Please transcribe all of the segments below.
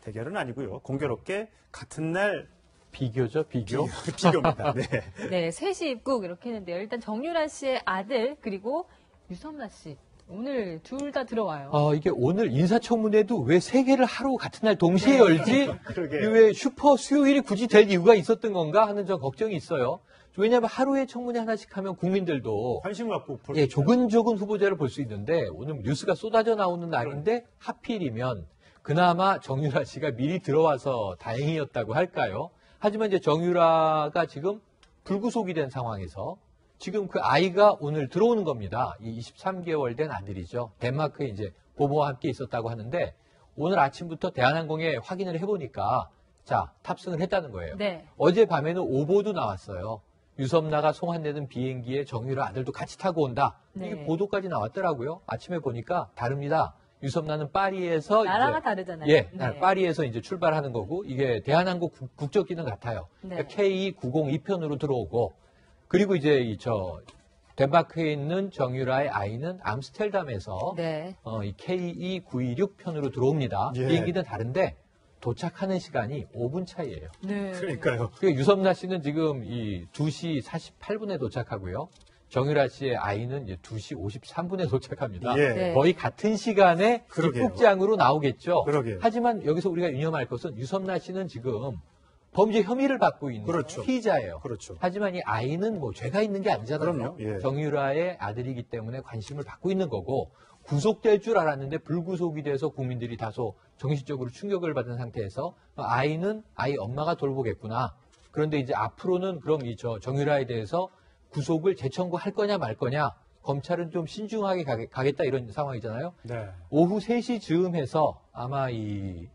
대결은 아니고요. 공교롭게 같은 날 비교죠, 비교. 비교입니다. 네. 네, 셋이 입국 이렇게 했는데요. 일단 정유라 씨의 아들 그리고 유섬나 씨 오늘 둘 다 들어와요. 이게 오늘 인사청문회도 왜 세 개를 하루 같은 날 동시에 열지? 그러게요. 왜 슈퍼 수요일이 굳이 될 이유가 있었던 건가 하는 저 걱정이 있어요. 왜냐하면 하루에 청문회 하나씩 하면 국민들도 관심 갖고 볼 예, 조근조근 후보자를 볼 수 있는데 오늘 뉴스가 쏟아져 나오는 날인데 하필이면 그나마 정유라 씨가 미리 들어와서 다행이었다고 할까요? 하지만 이제 정유라가 지금 불구속이 된 상황에서 지금 그 아이가 오늘 들어오는 겁니다. 이 23개월 된 아들이죠. 덴마크에 이제 부모와 함께 있었다고 하는데 오늘 아침부터 대한항공에 확인을 해보니까 자, 탑승을 했다는 거예요. 네. 어젯밤에는 오보도 나왔어요. 유섬나가 송환되는 비행기에 정유라 아들도 같이 타고 온다. 네. 이게 보도까지 나왔더라고요. 아침에 보니까 다릅니다. 유섬나는 파리에서 나라가 다르잖아요. 예, 네. 파리에서 이제 출발하는 거고 이게 대한항공 국적기는 같아요. 네. 그러니까 K902편으로 들어오고 그리고 이제 덴마크에 있는 정유라의 아이는 암스테르담에서 네. 이 K2926편으로 들어옵니다. 예. 비행기는 다른데 도착하는 시간이 5분 차이예요. 네. 그러니까요. 유섬나 씨는 지금 이 2시 48분에 도착하고요. 정유라 씨의 아이는 이제 2시 53분에 도착합니다. 예. 네. 거의 같은 시간에 그러게요. 입국장으로 나오겠죠. 그러게요. 하지만 여기서 우리가 유념할 것은 유섬나 씨는 지금 범죄 혐의를 받고 있는 그렇죠. 피의자예요. 그렇죠. 하지만 이 아이는 뭐 죄가 있는 게 아니잖아요. 그럼요. 예. 정유라의 아들이기 때문에 관심을 받고 있는 거고 구속될 줄 알았는데 불구속이 돼서 국민들이 다소 정신적으로 충격을 받은 상태에서 아이는 아이 엄마가 돌보겠구나. 그런데 이제 앞으로는 그럼 정유라에 대해서 구속을 재청구할 거냐 말 거냐 검찰은 좀 신중하게 가겠다 이런 상황이잖아요. 네. 오후 3시 즈음해서 아마 이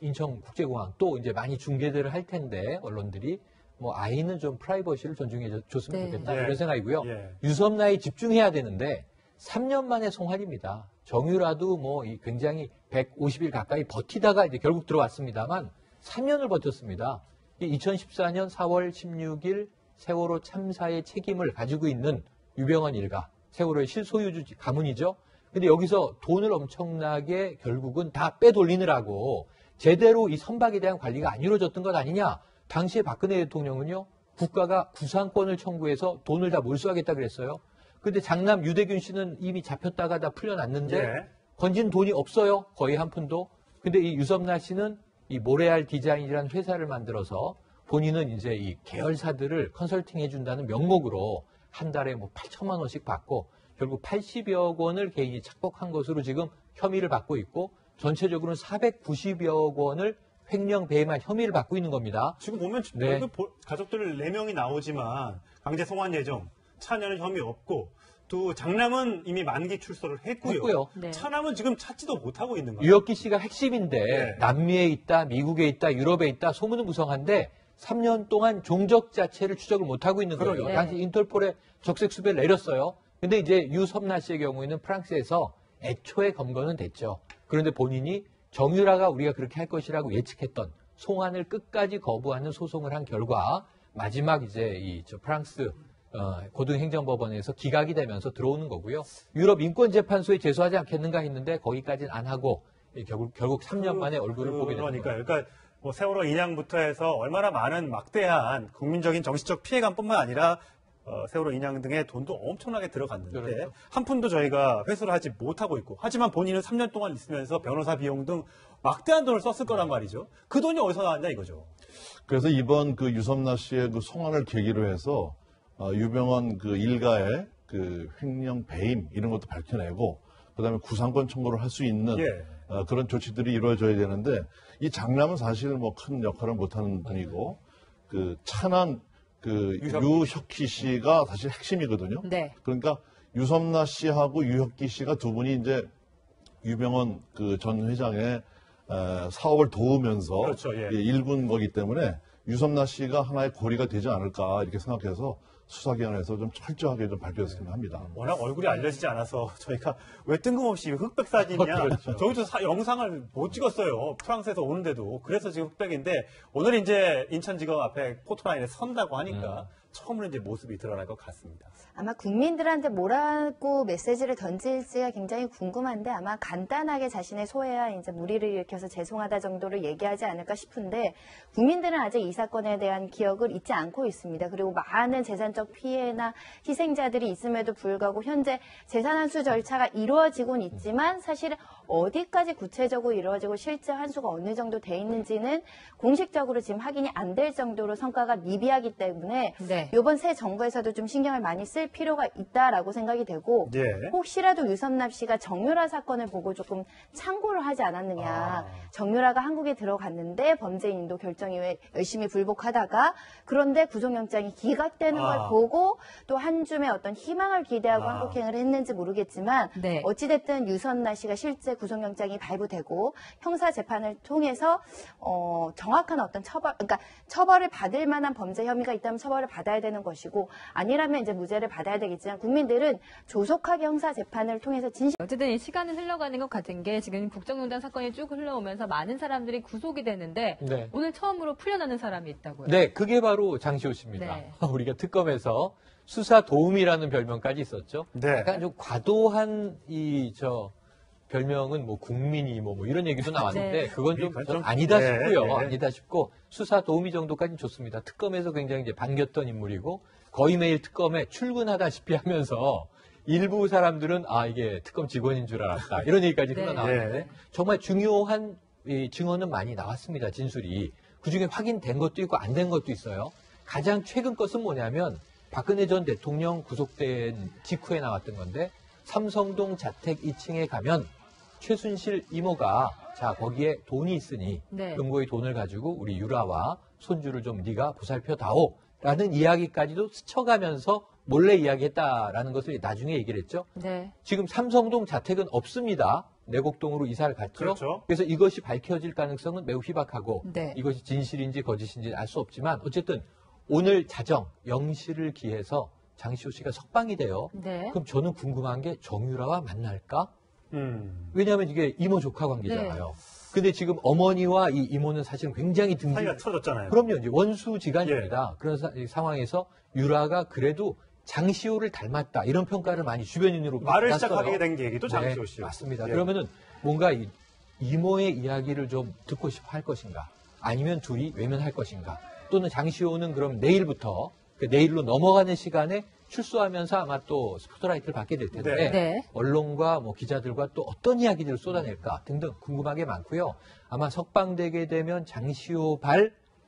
인천국제공항 또 이제 많이 중계들을 할 텐데 언론들이 뭐 아이는 좀 프라이버시를 존중해 줬으면 네. 좋겠다 예. 이런 생각이고요. 예. 유섬나에 집중해야 되는데 3년 만에 송환입니다. 정유라도 뭐 굉장히 150일 가까이 버티다가 이제 결국 들어왔습니다만 3년을 버텼습니다. 2014년 4월 16일 세월호 참사의 책임을 가지고 있는 유병헌 일가, 세월호의 실소유주 가문이죠. 근데 여기서 돈을 엄청나게 결국은 다 빼돌리느라고 제대로 이 선박에 대한 관리가 안 이루어졌던 것 아니냐. 당시에 박근혜 대통령은요, 국가가 구상권을 청구해서 돈을 다 몰수하겠다 그랬어요. 근데 장남 유대균 씨는 이미 잡혔다가 다 풀려났는데 예. 건진 돈이 없어요. 거의 한 푼도. 근데 이 유섬나 씨는 이 모레알 디자인이라는 회사를 만들어서 본인은 이제 이 계열사들을 컨설팅 해준다는 명목으로 한 달에 뭐 8천만 원씩 받고 결국 80여 원을 개인이 착복한 것으로 지금 혐의를 받고 있고 전체적으로는 490여 원을 횡령 배임한 혐의를 받고 있는 겁니다. 지금 보면 네. 가족들 4명이 나오지만 강제 송환 예정, 차녀는 혐의 없고 또 장남은 이미 만기 출소를 했고요. 네. 차남은 지금 찾지도 못하고 있는 거예요. 유혁기 씨가 핵심인데 네. 남미에 있다, 미국에 있다, 유럽에 있다 소문은 무성한데 3년 동안 종적 자체를 추적을 못하고 있는 거예요. 그러게요. 당시 인터폴에 적색 수배를 내렸어요. 근데 이제 유섬나 씨의 경우에는 프랑스에서 애초에 검거는 됐죠. 그런데 본인이 정유라가 우리가 그렇게 할 것이라고 예측했던 송환을 끝까지 거부하는 소송을 한 결과 마지막 이제 프랑스 고등행정법원에서 기각이 되면서 들어오는 거고요. 유럽 인권재판소에 제소하지 않겠는가 했는데 거기까지는 안 하고 결국 3년 만에 얼굴을 보게 되는 거예요. 그러니까 뭐 세월호 인양부터 해서 얼마나 많은 막대한 국민적인 정신적 피해감뿐만 아니라 세월호 인양 등의 돈도 엄청나게 들어갔는데 그렇죠. 한 푼도 저희가 회수를 하지 못하고 있고 하지만 본인은 3년 동안 있으면서 변호사 비용 등 막대한 돈을 썼을 거란 말이죠. 그 돈이 어디서 나왔냐 이거죠. 그래서 이번 그 유섬나 씨의 그 송환을 계기로 해서 유병헌 그 일가의 그 횡령 배임 이런 것도 밝혀내고 그다음에 구상권 청구를 할 수 있는 예. 그런 조치들이 이루어져야 되는데 이 장남은 사실 뭐 큰 역할을 못하는 분이고 그 차남 그 유혁기 씨가 사실 핵심이거든요. 네. 그러니까 유섬나 씨하고 유혁기 씨가 두 분이 이제 유병헌 그 전 회장의 사업을 도우면서 그렇죠, 예. 일군 거기 때문에 유섬나 씨가 하나의 고리가 되지 않을까 이렇게 생각해서 수사기관에서 좀 철저하게 좀 발표했으면 합니다. 워낙 얼굴이 알려지지 않아서 저희가 왜 뜬금없이 흑백 사진이냐. 그렇죠. 저희도 영상을 못 찍었어요. 프랑스에서 오는데도. 그래서 지금 흑백인데 오늘 이제 인천지검 앞에 포토라인에 선다고 하니까 처음으로 이제 모습이 드러날 것 같습니다. 아마 국민들한테 뭐라고 메시지를 던질지가 굉장히 궁금한데 아마 간단하게 자신의 소외와 이제 무리를 일으켜서 죄송하다 정도로 얘기하지 않을까 싶은데 국민들은 아직 이 사건에 대한 기억을 잊지 않고 있습니다. 그리고 많은 재산적 피해나 희생자들이 있음에도 불구하고 현재 재산 환수 절차가 이루어지고는 있지만 사실은 어디까지 구체적으로 이루어지고 실제 환수가 어느 정도 돼 있는지는 공식적으로 지금 확인이 안 될 정도로 성과가 미비하기 때문에 네. 이번 새 정부에서도 좀 신경을 많이 쓸 필요가 있다라고 생각이 되고 예. 혹시라도 유선납 씨가 정유라 사건을 보고 조금 참고를 하지 않았느냐. 아. 정유라가 한국에 들어갔는데 범죄인도 결정 이후에 열심히 불복하다가 그런데 구속영장이 기각되는 아. 걸 보고 또 한 줌의 어떤 희망을 기대하고 아. 한국행을 했는지 모르겠지만 네. 어찌됐든 유선나 씨가 실제 구속영장이 발부되고 형사재판을 통해서 정확한 어떤 처벌, 그러니까 처벌을 받을 만한 범죄 혐의가 있다면 처벌을 받아야 되는 것이고 아니라면 이제 무죄를 받아야 되겠지만 국민들은 조속하게 형사재판을 통해서 진실 어쨌든 이 시간은 흘러가는 것 같은 게 지금 국정농단 사건이 쭉 흘러오면서 많은 사람들이 구속이 되는데 네. 오늘 처음으로 풀려나는 사람이 있다고요. 네, 그게 바로 장시호 씨입니다. 네. 우리가 특검에서 수사 도움이라는 별명까지 있었죠. 네. 약간 좀 과도한 별명은 뭐 국민이 뭐 이런 얘기도 나왔는데 네. 그건 좀 그건 좀- 아니다 네, 싶고요. 네. 아니다 싶고 수사 도우미 정도까지는 좋습니다. 특검에서 굉장히 이제 반겼던 인물이고 거의 매일 특검에 출근하다시피 하면서 일부 사람들은 이게 특검 직원인 줄 알았다. 이런 얘기까지 네. 흘러나왔는데 네. 정말 중요한 이 증언은 많이 나왔습니다. 진술이. 그중에 확인된 것도 있고 안 된 것도 있어요. 가장 최근 것은 뭐냐면 박근혜 전 대통령 구속된 직후에 나왔던 건데 삼성동 자택 2층에 가면 최순실 이모가 자 거기에 돈이 있으니 네. 금고의 돈을 가지고 우리 유라와 손주를 좀 네가 보살펴다오 라는 이야기까지도 스쳐가면서 몰래 이야기했다라는 것을 나중에 얘기를 했죠. 네. 지금 삼성동 자택은 없습니다. 내곡동으로 이사를 갔죠. 그렇죠. 그래서 이것이 밝혀질 가능성은 매우 희박하고 네. 이것이 진실인지 거짓인지 알 수 없지만 어쨌든 오늘 자정 0시를 기해서 장시호 씨가 석방이 돼요. 네. 그럼 저는 궁금한 게 정유라와 만날까? 왜냐하면 이게 이모 조카 관계잖아요. 근데 지금 어머니와 이 이모는 사실은 굉장히 사이가 틀어졌잖아요. 그럼요. 이제 원수지간입니다. 그런 이 상황에서 유라가 그래도 장시호를 닮았다. 이런 평가를 많이 주변인으로 말을 받았어요. 시작하게 된 계기도 장시호 씨요. 맞습니다. 예. 그러면은 뭔가 이 이모의 이야기를 좀 듣고 싶어 할 것인가? 아니면 둘이 외면할 것인가? 또는 장시호는 그럼 내일부터 내일로 넘어가는 시간에 출소하면서 아마 또 스포트라이트를 받게 될 텐데 네. 네. 언론과 기자들과 또 어떤 이야기들을 쏟아낼까 등등 궁금한 게 많고요. 아마 석방되게 되면 장시호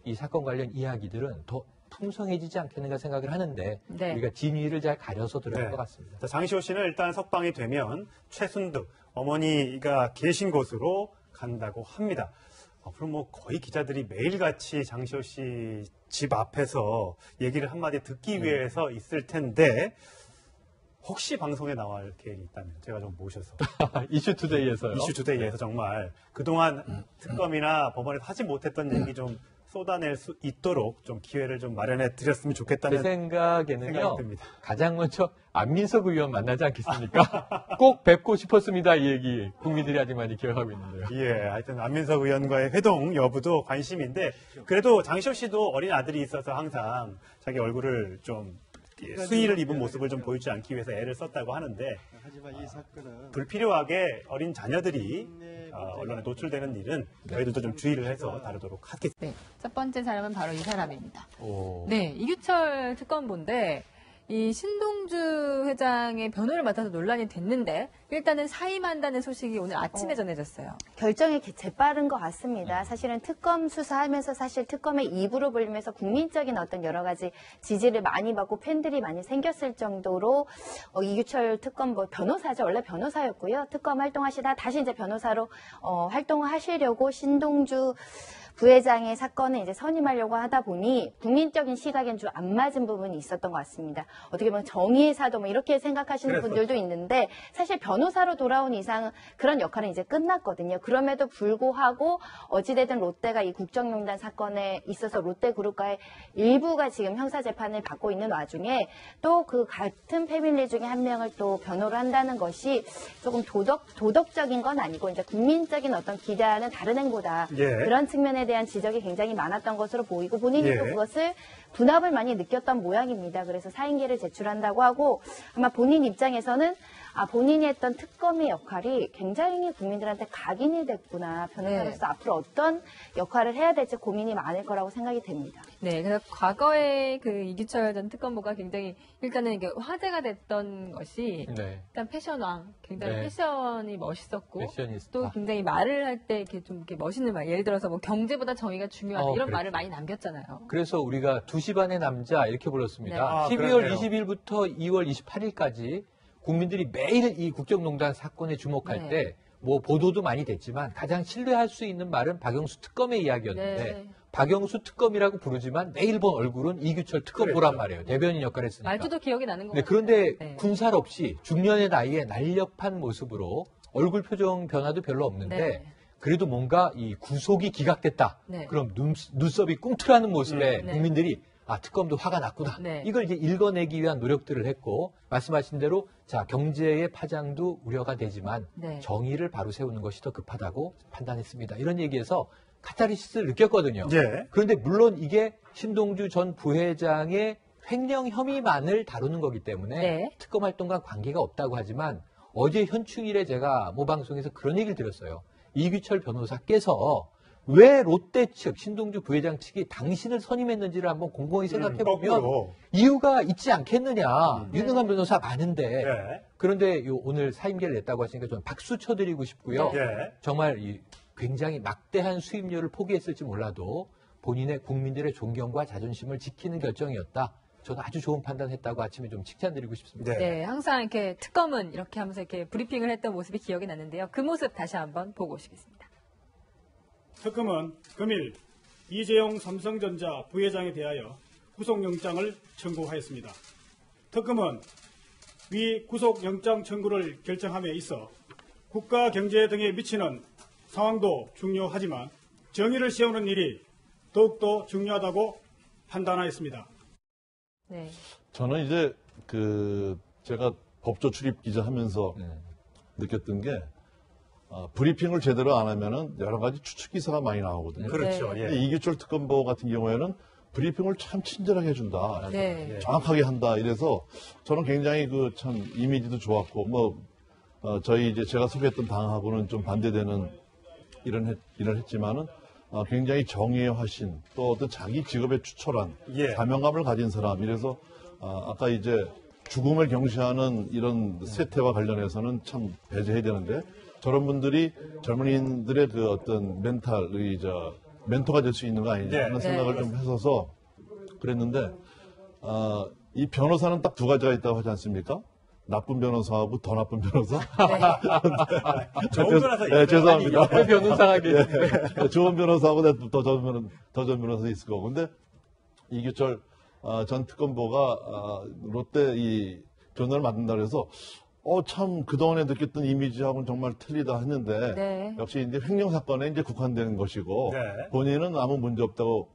이 사건 관련 이야기들은 더 풍성해지지 않겠는가 생각을 하는데 네. 우리가 진위를 잘 가려서 들어야 할 네. 것 같습니다. 자, 장시호 씨는 일단 석방이 되면 최순득 어머니가 계신 곳으로 간다고 합니다. 앞으로 거의 기자들이 매일같이 장시호 씨 집 앞에서 얘기를 한마디 듣기 위해서 있을 텐데 혹시 방송에 나올 계획이 있다면 제가 좀 모셔서 이슈투데이에서요. 이슈투데이에서 정말 그동안 특검이나 법원에서 하지 못했던 얘기 좀 쏟아낼 수 있도록 좀 기회를 좀 마련해 드렸으면 제 좋겠다는 생각에는요. 생각이 듭니다. 가장 먼저 안민석 의원 만나지 않겠습니까? 꼭 뵙고 싶었습니다. 이 얘기 국민들이 아직 많이 기억하고 있는데요. 예, 하여튼 안민석 의원과의 회동 여부도 관심인데 그래도 장시호 씨도 어린 아들이 있어서 항상 자기 얼굴을 좀 수의를 입은 모습을 좀 보이지 않기 위해서 애를 썼다고 하는데 하지만 이 사건은 불필요하게 어린 자녀들이 언론에 노출되는 일은 저희들도 좀 주의를 해서 다루도록 하겠습니다. 네. 첫 번째 사람은 바로 이 사람입니다. 오. 네, 이규철 특검본데 이 신동주 회장의 변호를 맡아서 논란이 됐는데 일단은 사임한다는 소식이 오늘 아침에 전해졌어요. 결정이 재빠른 것 같습니다. 사실은 특검 수사하면서 사실 특검의 입으로 불리면서 국민적인 어떤 여러 가지 지지를 많이 받고 팬들이 많이 생겼을 정도로 이규철 특검 변호사죠. 원래 변호사였고요. 특검 활동하시다 다시 이제 변호사로 활동을 하시려고 신동주 부회장의 사건을 이제 선임하려고 하다 보니 국민적인 시각엔 좀 안 맞은 부분이 있었던 것 같습니다. 어떻게 보면 정의의 사도 이렇게 생각하시는 분들도 있는데 사실 변호사로 돌아온 이상은 그런 역할은 이제 끝났거든요. 그럼에도 불구하고 어찌되든 롯데가 이 국정농단 사건에 있어서 롯데그룹과의 일부가 지금 형사재판을 받고 있는 와중에 또 그 같은 패밀리 중에 한 명을 또 변호를 한다는 것이 조금 도덕적인 건 아니고 이제 국민적인 어떤 기대와는 다른 행보다. 예. 그런 측면에 부분에 대한 지적이 굉장히 많았던 것으로 보이고 본인이 예. 또 그것을 분압을 많이 느꼈던 모양입니다. 그래서 사임계를 제출한다고 하고 아마 본인 입장에서는 본인이 했던 특검의 역할이 굉장히 국민들한테 각인이 됐구나. 변호사로서 앞으로 어떤 역할을 해야 될지 고민이 많을 거라고 생각이 됩니다. 네, 그래서 과거에 그 이규철 전 특검보가 굉장히 일단은 이게 화제가 됐던 것이 네. 일단 패션왕, 굉장히 네. 패션이 멋있었고 패셔니스타. 또 굉장히 말을 할 때 이렇게 좀 이렇게 멋있는 말, 예를 들어서 뭐 경제보다 정의가 중요하다 이런 그렇죠. 말을 많이 남겼잖아요. 그래서 우리가 2시 반의 남자 이렇게 불렀습니다. 네. 12월 그렇네요. 20일부터 2월 28일까지 국민들이 매일 이 국정농단 사건에 주목할 네. 때 뭐 보도도 많이 됐지만 가장 신뢰할 수 있는 말은 박영수 특검의 이야기였는데 네. 박영수 특검이라고 부르지만 매일 본 얼굴은 이규철 특검보란 그랬죠. 말이에요. 대변인 역할을 했으니까. 말투도 기억이 나는 거 네, 같아요. 그런데 네. 군살 없이 중년의 나이에 날렵한 모습으로 얼굴 표정 변화도 별로 없는데 네. 그래도 뭔가 이 구속이 기각됐다. 네. 그럼 눈썹이 꿈틀하는 모습에 네. 국민들이 특검도 화가 났구나. 네. 이걸 이제 읽어내기 위한 노력들을 했고 말씀하신 대로 자 경제의 파장도 우려가 되지만 네. 정의를 바로 세우는 것이 더 급하다고 판단했습니다. 이런 얘기에서 카타르시스를 느꼈거든요. 예. 그런데 물론 이게 신동주 전 부회장의 횡령 혐의만을 다루는 거기 때문에 네. 특검 활동과 관계가 없다고 하지만 어제 현충일에 제가 모 방송에서 그런 얘기를 들었어요. 이규철 변호사께서 왜 롯데 측, 신동주 부회장 측이 당신을 선임했는지를 한번 공공히 생각해보면 거꾸로. 이유가 있지 않겠느냐. 유능한 변호사 많은데. 예. 그런데 오늘 사임계를 냈다고 하시니까 저는 박수 쳐드리고 싶고요. 예. 정말 굉장히 막대한 수임료를 포기했을지 몰라도 본인의 국민들의 존경과 자존심을 지키는 결정이었다. 저는 아주 좋은 판단했다고 아침에 좀 칭찬드리고 싶습니다. 네. 네, 항상 이렇게 특검은 이렇게 하면서 이렇게 브리핑을 했던 모습이 기억이 나는데요. 그 모습 다시 한번 보고 오시겠습니다. 특검은 금일 이재용 삼성전자 부회장에 대하여 구속영장을 청구하였습니다. 특검은 위 구속영장 청구를 결정함에 있어 국가 경제 등에 미치는 상황도 중요하지만 정의를 세우는 일이 더욱더 중요하다고 판단하였습니다. 네. 저는 이제 제가 법조 출입 기자 하면서 느꼈던 게 브리핑을 제대로 안 하면은 여러 가지 추측 기사가 많이 나오거든요. 그렇죠. 네. 예. 이규철 특검보 같은 경우에는 브리핑을 참 친절하게 해준다. 네. 정확하게 한다. 이래서 저는 굉장히 참 이미지도 좋았고 저희 이제 제가 소개했던 당하고는 좀 반대되는 일을 했지만은 굉장히 정의의 화신 또 어떤 자기 직업에 추철한 예. 사명감을 가진 사람. 이래서 아까 이제 죽음을 경시하는 이런 세태와 관련해서는 참 배제해야 되는데 저런 분들이 젊은이들의 어떤 멘토가 될 수 있는 거 아니냐 하는 네. 생각을 좀 했어서 그랬는데 이 변호사는 딱 두 가지가 있다고 하지 않습니까? 나쁜 변호사하고 더 나쁜 변호사. 좋은 변호사 네, 죄송합니다. 옆에 변호사가 계신데. 네, 좋은 변호사하고 더 좋은 변호사 있을 거고. 근데 이규철 전 특검보가 롯데 이 변호를 맡는다 그래서 참 그동안에 느꼈던 이미지하고는 정말 틀리다 했는데 네. 역시 이제 횡령 사건에 이제 국한되는 것이고 네. 본인은 아무 문제 없다고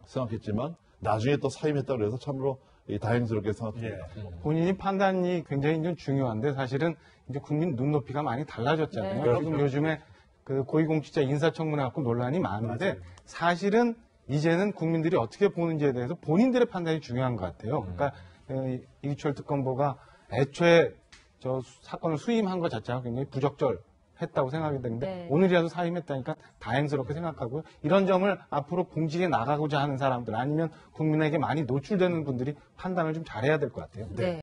생각했지만 나중에 또 사임했다 그래서 참으로 다행스럽게 생각합니다. 본인이 판단이 굉장히 좀 중요한데 사실은 이제 국민 눈높이가 많이 달라졌잖아요. 네. 지금 요즘에 그 고위공직자 인사청문회 갖고 논란이 많은데 맞아요. 사실은 이제는 국민들이 어떻게 보는지에 대해서 본인들의 판단이 중요한 것 같아요. 그러니까 이규철 특검보가 애초에 저 사건을 수임한 것 자체가 굉장히 부적절했다고 생각이 되는데 네. 오늘이라도 사임했다니까 다행스럽게 생각하고요. 이런 점을 앞으로 공직에 나가고자 하는 사람들 아니면 국민에게 많이 노출되는 분들이 판단을 좀 잘해야 될 것 같아요. 네.